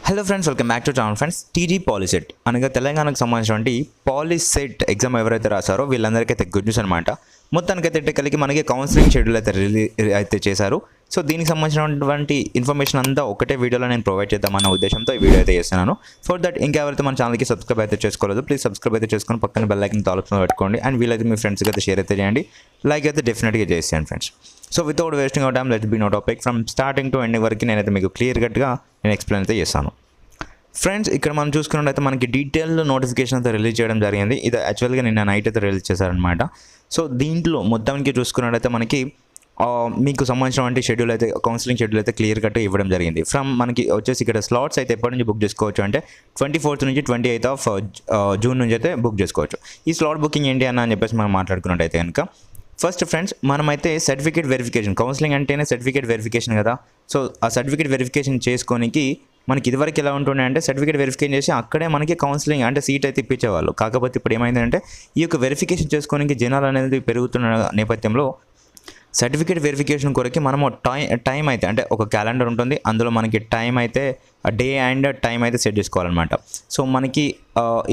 Hello friends, welcome back to channel friends. TG POLYCET అనగా తెలంగాణకు సంబంధించినటువంటి పాలిసెట్ ఎగ్జామ్ ఎవరైతే రాశారో వీళ్ళందరికైతే గుడ్ న్యూస్ అనమాట. మొత్తానికైతే టెక్నికల్గా మనకి కౌన్సిలింగ్ షెడ్యూల్ అయితే చేశారు. సో దీనికి సంబంధించినటువంటి ఇన్ఫర్మేషన్ అంతా ఒకటే వీడియోలో నేను ప్రొవైడ్ చేద్దామన్న ఉద్దేశంతో ఈ వీడియో అయితే చేస్తున్నాను. ఫర్ దట్ ఇంకెవరైతే మన ఛానల్కి సబ్స్క్రైబ్ అయితే చేసుకోలేదు, ప్లీజ్ సబ్స్క్రైబ్ అయితే చేసుకొని పక్కన బెల్ ఐకాన్ ఆప్షన్ పెట్టుకోండి. అండ్ వీలైతే మీ ఫ్రెండ్స్కి అయితే షేర్ అయితే చేయండి, లైక్ అయితే డెఫినెట్గా చేసేయండి friends. So without wasting our time let's be no topic. From starting to ending వరకు నేనైతే మీకు క్లియర్ కట్గా నేను ఎక్స్ప్లెయిన్ అయితే చేస్తాను. ఫ్రెండ్స్, ఇక్కడ మనం చూసుకున్నట్టయితే మనకి డీటెయిల్ నోటిఫికేషన్ అయితే రిలీజ్ చేయడం జరిగింది. ఇది యాక్చువల్గా నిన్న నైట్ అయితే రిలీజ్ చేశారనమాట. సో దీంట్లో మొత్తానికి చూసుకున్నట్టయితే మనకి మీకు సంబంధించినటువంటి షెడ్యూల్ అయితే కౌన్సిలింగ్ షెడ్యూల్ అయితే క్లియర్ కట్ ఇవ్వడం జరిగింది. ఫ్రమ్ మనకి వచ్చేసి ఇక్కడ స్లాట్స్ అయితే ఎప్పటి నుంచి బుక్ చేసుకోవచ్చు అంటే 24th నుంచి 28th ఆఫ్ జూన్ నుంచి అయితే బుక్ చేసుకోవచ్చు. ఈ స్లాట్ బుకింగ్ ఏంటి అని చెప్పేసి మనం మాట్లాడుకున్నట్టయితే కనుక ఫస్ట్ ఫ్రెండ్స్ మనమైతే సర్టిఫికేట్ వెరిఫికేషన్, కౌన్సిలింగ్ అంటేనే సర్టిఫికేట్ వెరిఫికేషన్ కదా. సో ఆ సర్టిఫికేట్ వెరిఫికేషన్ చేసుకోనికి మనకి ఇదివరకు ఎలా ఉంటుండే అంటే సర్టిఫికేట్ వెరిఫికేషన్ చేసి అక్కడే మనకి కౌన్సిలింగ్ అంటే సీట్ అయితే ఇప్పించేవాళ్ళు. కాకపోతే ఇప్పుడు ఏమైందంటే ఈ యొక్క వెరిఫికేషన్ చేసుకోనికి జనాలు అనేది పెరుగుతున్న నేపథ్యంలో సర్టిఫికేట్ వెరిఫికేషన్ కొరకు మనము టైం అయితే అంటే ఒక క్యాలెండర్ ఉంటుంది, అందులో మనకి టైం అయితే డే అండ్ టైం అయితే సెట్ చేసుకోవాలన్నమాట. సో మనకి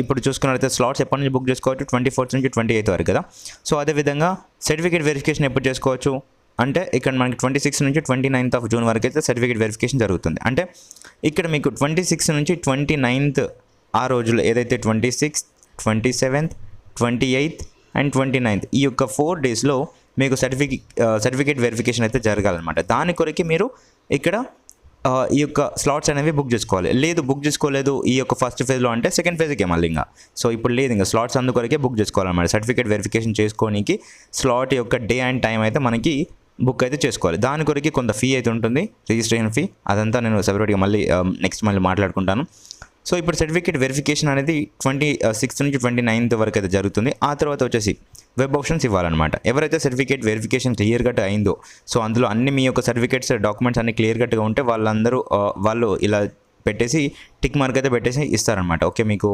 ఇప్పుడు చూసుకున్నట్లయితే స్లాట్స్ ఎప్పటి నుంచి బుక్ చేసుకోవచ్చు 24th నుంచి 28th వరకు కదా. సో అదేవిధంగా సర్టిఫికేట్ వెరిఫికేషన్ ఎప్పుడు చేసుకోవచ్చు అంటే ఇక్కడ మనకి 26 నుంచి 29th ఆఫ్ జూన్ వరకు అయితే సర్టిఫికేట్ వెరిఫికేషన్ జరుగుతుంది. అంటే ఇక్కడ మీకు 26 నుంచి 29th ఆ రోజులు ఏదైతే 26th, 27th, 28th and 29th ఈ యొక్క 4 డేస్లో మీకు సర్టిఫికేట్ వెరిఫికేషన్ అయితే జరగాలన్నమాట. దాని కొరకు మీరు ఇక్కడ ఈ యొక్క స్లాట్స్ అనేవి బుక్ చేసుకోవాలి. లేదు బుక్ చేసుకోలేదు ఈ యొక్క ఫస్ట్ ఫేజ్లో అంటే సెకండ్ ఫేజ్కి మళ్ళీ ఇంకా. సో ఇప్పుడు లేదు ఇంకా స్లాట్స్ అందుకొరకే బుక్ చేసుకోవాలన్నమాట. సర్టిఫికేట్ వెరిఫికేషన్ చేసుకోనికి స్లాట్ యొక్క డే అండ్ టైం అయితే మనకి బుక్ అయితే చేసుకోవాలి. దాని కొరకు కొంత ఫీ అయితే ఉంటుంది, రిజిస్ట్రేషన్ ఫీ. అదంతా నేను సెపరేట్గా మళ్ళీ నెక్స్ట్ మాట్లాడుకుంటాను. సో ఇప్పుడు సర్టిఫికేట్ వెరిఫికేషన్ అనేది 26th నుంచి 29th వరకు అయితే జరుగుతుంది. ఆ తర్వాత వచ్చేసి వెబ్ ఆప్షన్స్ ఇవ్వాలన్నమాట. ఎవరైతే సర్టిఫికేట్ వెరిఫికేషన్ క్లియర్ కట్ అయిందో, సో అందులో అన్ని మీ యొక్క సర్టిఫికేట్స్ డాక్యుమెంట్స్ అన్ని క్లియర్ కట్గా ఉంటే వాళ్ళు ఇలా పెట్టేసి టిక్ మార్క్ అయితే పెట్టేసి ఇస్తారనమాట. ఓకే, మీకు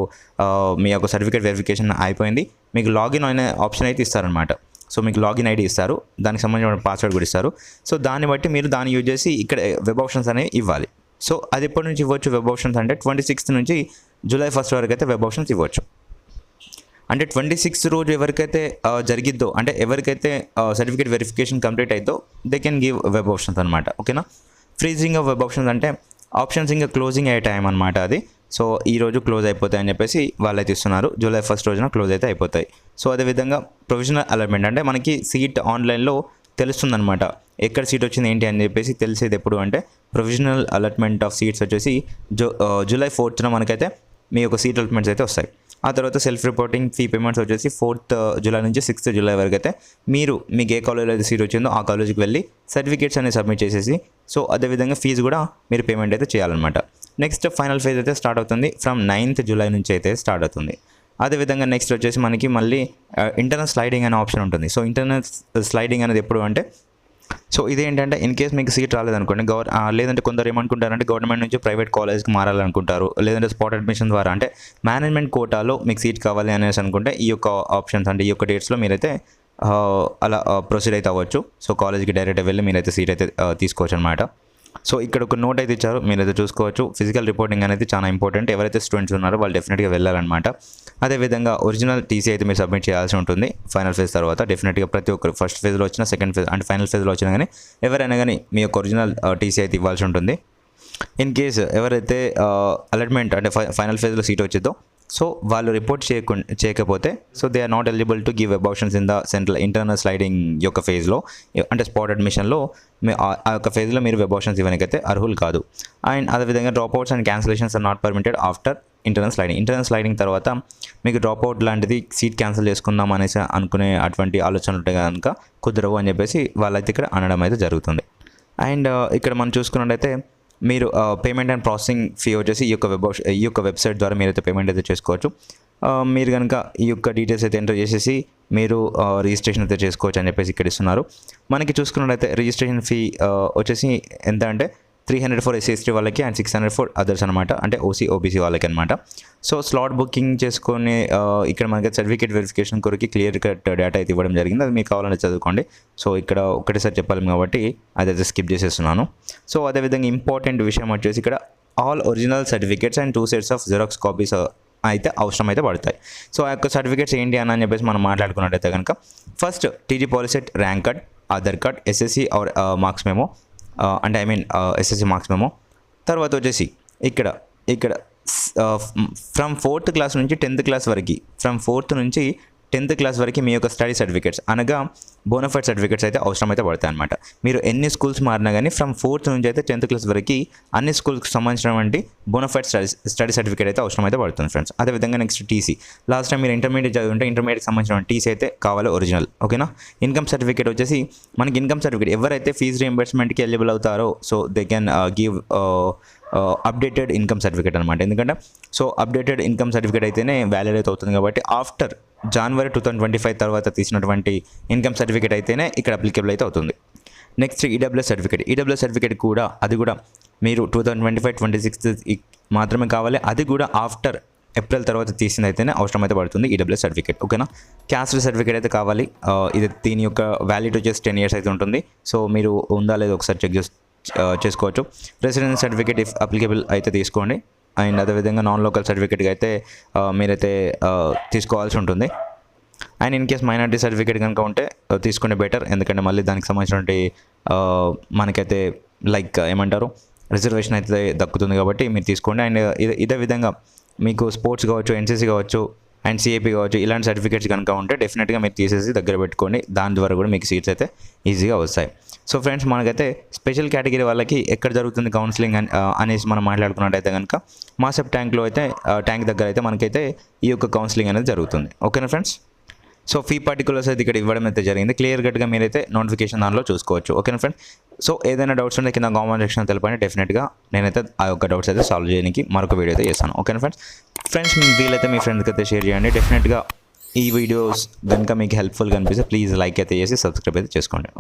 మీ యొక్క సర్టిఫికేట్ వెరిఫికేషన్ అయిపోయింది, మీకు లాగిన్ అనే ఆప్షన్ అయితే ఇస్తారనమాట. సో మీకు లాగిన్ ఐడి ఇస్తారు, దానికి సంబంధించిన పాస్వర్డ్ కూడా ఇస్తారు. సో దాన్ని బట్టి మీరు దాన్ని యూజ్ చేసి ఇక్కడ వెబ్ ఆప్షన్స్ అనేవి ఇవ్వాలి. సో అది ఎప్పటి నుంచి ఇవ్వచ్చు వెబ్ ఆప్షన్స్ అంటే 26th నుంచి July 1st వరకు అయితే వెబ్ ఆప్షన్స్ ఇవ్వచ్చు. అంటే 26th రోజు ఎవరికైతే జరిగిద్దో అంటే ఎవరికైతే సర్టిఫికేట్ వెరిఫికేషన్ కంప్లీట్ అయిద్దో they can give web options అనమాట. ఓకేనా. ఫ్రీజింగ్ ఆఫ్ వెబ్ ఆప్షన్స్ అంటే ఆప్షన్స్ ఇంకా క్లోజింగ్ అయ్యే టైం అనమాట అది. సో ఈ రోజు క్లోజ్ అయిపోతాయి అని చెప్పేసి వాళ్ళైతే ఇస్తున్నారు. July 1st రోజున క్లోజ్ అయితే అయిపోతాయి. సో అదేవిధంగా ప్రొవిజనల్ అలాట్మెంట్ అంటే మనకి సీట్ ఆన్లైన్లో తెలుస్తుందన్నమాట. ఎక్కడ సీట్ వచ్చింది ఏంటి అని చెప్పేసి తెలిసేది ఎప్పుడు అంటే ప్రొవిజనల్ అలాట్మెంట్ ఆఫ్ సీట్స్ వచ్చేసి July 4th మనకైతే మీ యొక్క సీట్ అలాట్మెంట్స్ అయితే వస్తాయి. ఆ తర్వాత సెల్ఫ్ రిపోర్టింగ్ ఫీ పేమెంట్స్ వచ్చేసి 4th July నుంచి 6th July వరకు అయితే మీకు ఏ కాలేజీలో అయితే సీట్ వచ్చిందో ఆ కాలేజీకి వెళ్ళి సర్టిఫికేట్స్ అనేది సబ్మిట్ చేసేసి సో అదేవిధంగా ఫీజు కూడా మీరు పేమెంట్ అయితే చేయాలన్నమాట. నెక్స్ట్ ఫైనల్ ఫేజ్ అయితే స్టార్ట్ అవుతుంది ఫ్రమ్ 9th July నుంచి అయితే స్టార్ట్ అవుతుంది. అదేవిధంగా నెక్స్ట్ వచ్చేసి మనకి మళ్ళీ ఇంటర్నల్ స్లైడింగ్ అనే ఆప్షన్ ఉంటుంది. సో ఇంటర్నల్ స్లైడింగ్ అనేది ఎప్పుడు అంటే సో ఇదేంటంటే ఇన్ కేస్ మీకు సీట్ రాలేదనుకోండి లేదంటే కొందరు ఏమనుకుంటారంటే గవర్నమెంట్ నుంచి ప్రైవేట్ కాలేజ్కి మారాలనుకుంటారు, లేదంటే స్పాట్ అడ్మిషన్ ద్వారా అంటే మేనేజ్మెంట్ కోటాలో మీకు సీట్ కావాలి అనేసి అనుకుంటే ఈ యొక్క ఆప్షన్స్ అంటే ఈ యొక్క డేట్స్లో మీరైతే అలా ప్రొసీడ్ అయితే అవ్వచ్చు. సో కాలేజ్కి డైరెక్ట్గా వెళ్ళి మీరైతే సీట్ అయితే తీసుకోవచ్చు అనమాట. సో ఇక్కడ ఒక నోట్ అయితే ఇచ్చారు, మీరైతే చూసుకోవచ్చు. ఫిజికల్ రిపోర్టింగ్ అనేది చాలా ఇంపార్టెంట్. ఎవరైతే స్టూడెంట్స్ ఉన్నారో వాళ్ళు డెఫినెట్గా వెళ్ళాలన్నమాట. అదేవిధంగా ఒరిజినల్ టీసీ అయితే మీరు సబ్మిట్ చేయాల్సి ఉంటుంది ఫైనల్ ఫేజ్ తర్వాత. డెఫినెట్గా ప్రతి ఒక్కరు ఫస్ట్ ఫేజ్లో వచ్చినా సెకండ్ ఫేజ్ అంటే ఫైనల్ ఫేజ్లో వచ్చినా కానీ ఎవరైనా కానీ మీ యొక్క ఒరిజినల్ టీసీ అయితే ఇవ్వాల్సి ఉంటుంది. ఇన్ కేస్ ఎవరైతే అలాట్మెంట్ అంటే ఫైనల్ ఫేజ్లో సీట్ వచ్చిందో సో వాళ్ళు రిపోర్ట్ చేయకపోతే so they are not eligible to give web options in the central internal sliding యొక్క ఫేజ్లో అంటే స్పాట్ అడ్మిషన్లో ఆ యొక్క ఫేజ్లో మీరు వెబ్ ఆప్షన్స్ ఇవ్వడానికైతే అర్హులు కాదు. అండ్ అదేవిధంగా dropouts and cancellations are not permitted after internal sliding తర్వాత మీకు డ్రాప్ అవుట్ లాంటిది సీట్ క్యాన్సిల్ చేసుకుందాం అనేసి అనుకునే అటువంటి ఆలోచనలు ఉంటే కనుక కుదరవు అని చెప్పేసి వాళ్ళైతే ఇక్కడ అనడం అయితే జరుగుతుంది. అండ్ ఇక్కడ మనం చూసుకున్నట్టయితే మీరు పేమెంట్ అండ్ ప్రాసెసింగ్ ఫీ వచ్చేసి ఈ యొక్క వెబ్సైట్ ద్వారా మీరైతే పేమెంట్ అయితే చేసుకోవచ్చు. మీరు కనుక ఈ యొక్క డీటెయిల్స్ అయితే ఎంటర్ చేసేసి మీరు రిజిస్ట్రేషన్ అయితే చేసుకోవచ్చు అని చెప్పేసి ఇక్కడ ఇస్తున్నారు. మనకి చూసుకున్నట్లయితే రిజిస్ట్రేషన్ ఫీ వచ్చేసి ఎంత అంటే 300 ఫర్ SC/ST వాళ్ళకి అండ్ 600 ఫర్ అదర్స్ అనమాట, అంటే OC OBC వాళ్ళకి అనమాట. సో స్లాట్ బుకింగ్ చేసుకొని ఇక్కడ మనకి సర్టిఫికేట్ వెరిఫికేషన్ కొరకు క్లియర్ కట్ డేటా అయితే ఇవ్వడం జరిగింది. అది మీకు కావాలని చదువుకోండి. సో ఇక్కడ ఒకటేసారి చెప్పాలి కాబట్టి అదైతే స్కిప్ చేసేస్తున్నాను. సో అదేవిధంగా ఇంపార్టెంట్ విషయం వచ్చేసి ఇక్కడ all original certificates and 2 sets of xerox copies అయితే అవసరం అయితే పడతాయి. సో ఆ యొక్క సర్టిఫికేట్స్ ఏంటి అని చెప్పేసి మనం మాట్లాడుకున్నట్టయితే కనుక first TG POLYCET rank card, Aadhaar card, SSC or marks memo, అంటే I mean SSC marks memo. తర్వాత వచ్చేసి ఇక్కడ ఫ్రమ్ 4th క్లాస్ నుంచి 10th క్లాస్ వరకు, ఫ్రమ్ 4th నుంచి 10th క్లాస్ వరకు మీ యొక్క స్టడీ సర్టిఫికేట్స్ అనగా బోనఫైడ్ సర్టిఫికేట్స్ అయితే అవసరమైతే పడతాయి అనమాట. మీరు ఎన్ని స్కూల్స్ మారినా కానీ ఫ్రమ్ 4th నుంచి అయితే 10th క్లాస్ వరకు అన్ని స్కూల్స్కి సంబంధించినటువంటి బోనఫైడ్ స్టడీ సర్టిఫికేట్ అయితే అవసరమైతే పడుతుంది ఫ్రెండ్స్. అదేవిధంగా నెక్స్ట్ టీసీ, లాస్ట్ టైం మీరు ఇంటర్మీడియట్ చదివింటే ఇంటర్మీడియట్కి సంబంధించిన టీసీ అయితే కావాలి ఒరిజినల్, ఓకేనా. ఇన్కమ్ సర్టిఫికేట్ వచ్చేసి మనకి ఇన్కమ్ సర్టిఫికేట్ ఎవరైతే ఫీజు రీఎంబర్స్మెంట్కి ఎలిజిబుల్ అవుతారో so they can give updated income certificate అనమాట. ఎందుకంటే సో అప్డేటెడ్ ఇన్కమ్ సర్టిఫికేట్ అయితేనే వ్యాలిడ్ అయితే అవుతుంది కాబట్టి ఆఫ్టర్ January 2025 తర్వాత తీసినటువంటి ఇన్కమ్ సర్టిఫికేట్ అయితేనే ఇక్కడ అప్లికేబుల్ అయితే అవుతుంది. నెక్స్ట్ ఈడబ్ల్యూఎస్ సర్టిఫికేట్ కూడా అది కూడా మీరు 2025-26 మాత్రమే కావాలి. అది కూడా ఆఫ్టర్ ఏప్రిల్ తర్వాత తీసింది అయితేనే అవసరం అయితే పడుతుంది ఈడబ్ల్యూఎస్ సర్టిఫికేట్, ఓకేనా. క్యాస్ట్ సర్టిఫికేట్ అయితే కావాలి. ఇది దీని యొక్క వ్యాలిడ్ వచ్చేసి 10 years అయితే ఉంటుంది. సో మీరు ఉందా లేదో ఒకసారి చెక్ చేసుకోవచ్చు. రెసిడెన్స్ సర్టిఫికేట్ ఇఫ్ అప్లికేబుల్ అయితే తీసుకోండి. అండ్ అదేవిధంగా నాన్ లోకల్ సర్టిఫికేట్కి అయితే మీరైతే తీసుకోవాల్సి ఉంటుంది. And in case minority certificate కనుక ఉంటే తీసుకుంటే బెటర్, ఎందుకంటే మళ్ళీ దానికి సంబంధించినటువంటి మనకైతే లైక్ ఏమంటారు రిజర్వేషన్ అయితే దక్కుతుంది కాబట్టి మీరు తీసుకోండి. అండ్ ఇదే విధంగా మీకు స్పోర్ట్స్ కావచ్చు, ఎన్సీసీ కావచ్చు అండ్ సిఏపీ కావచ్చు, ఇలాంటి సర్టిఫికేట్స్ కనుక ఉంటే డెఫినెట్గా మీరు తీసేసి దగ్గర పెట్టుకోండి. దాని ద్వారా కూడా మీకు సీట్స్ అయితే ఈజీగా వస్తాయి. సో ఫ్రెండ్స్, మనకైతే స్పెషల్ కేటగిరీ వాళ్ళకి ఎక్కడ జరుగుతుంది కౌన్సిలింగ్ అనేసి మనం మాట్లాడుకున్నట్టయితే కనుక మాసెప్ ట్యాంక్లో అయితే ట్యాంక్ దగ్గర అయితే మనకైతే ఈ యొక్క కౌన్సిలింగ్ అనేది జరుగుతుంది, ఓకేనా ఫ్రెండ్స్. సో ఫీ పర్టికులర్స్ అయితే ఇక్కడ ఇవ్వడం అయితే జరిగింది. క్లియర్ కట్గా మీరైతే నోటిఫికేషన్ దానిలో చూసుకోవచ్చు, ఓకేనా ఫ్రెండ్స్. సో ఏదైనా డౌట్స్ ఉంటే కింద కామెంట్ సెక్షన్ తెలపండి. డెఫినెట్గా నేనైతే ఆ యొక్క డౌట్స్ అయితే సాల్వ్ చేయడానికి మరొక వీడియో అయితే చేస్తాను, ఓకేనా ఫ్రెండ్స్. వీలైతే మీ ఫ్రెండ్స్కి అయితే షేర్ చేయండి. డెఫినెట్గా ఈ వీడియోస్ కనుక మీకు హెల్ప్ఫుల్గా అనిపిస్తే ప్లీజ్ లైక్ అయితే చేసి సబ్స్క్రైబ్ అయితే చేసుకోండి.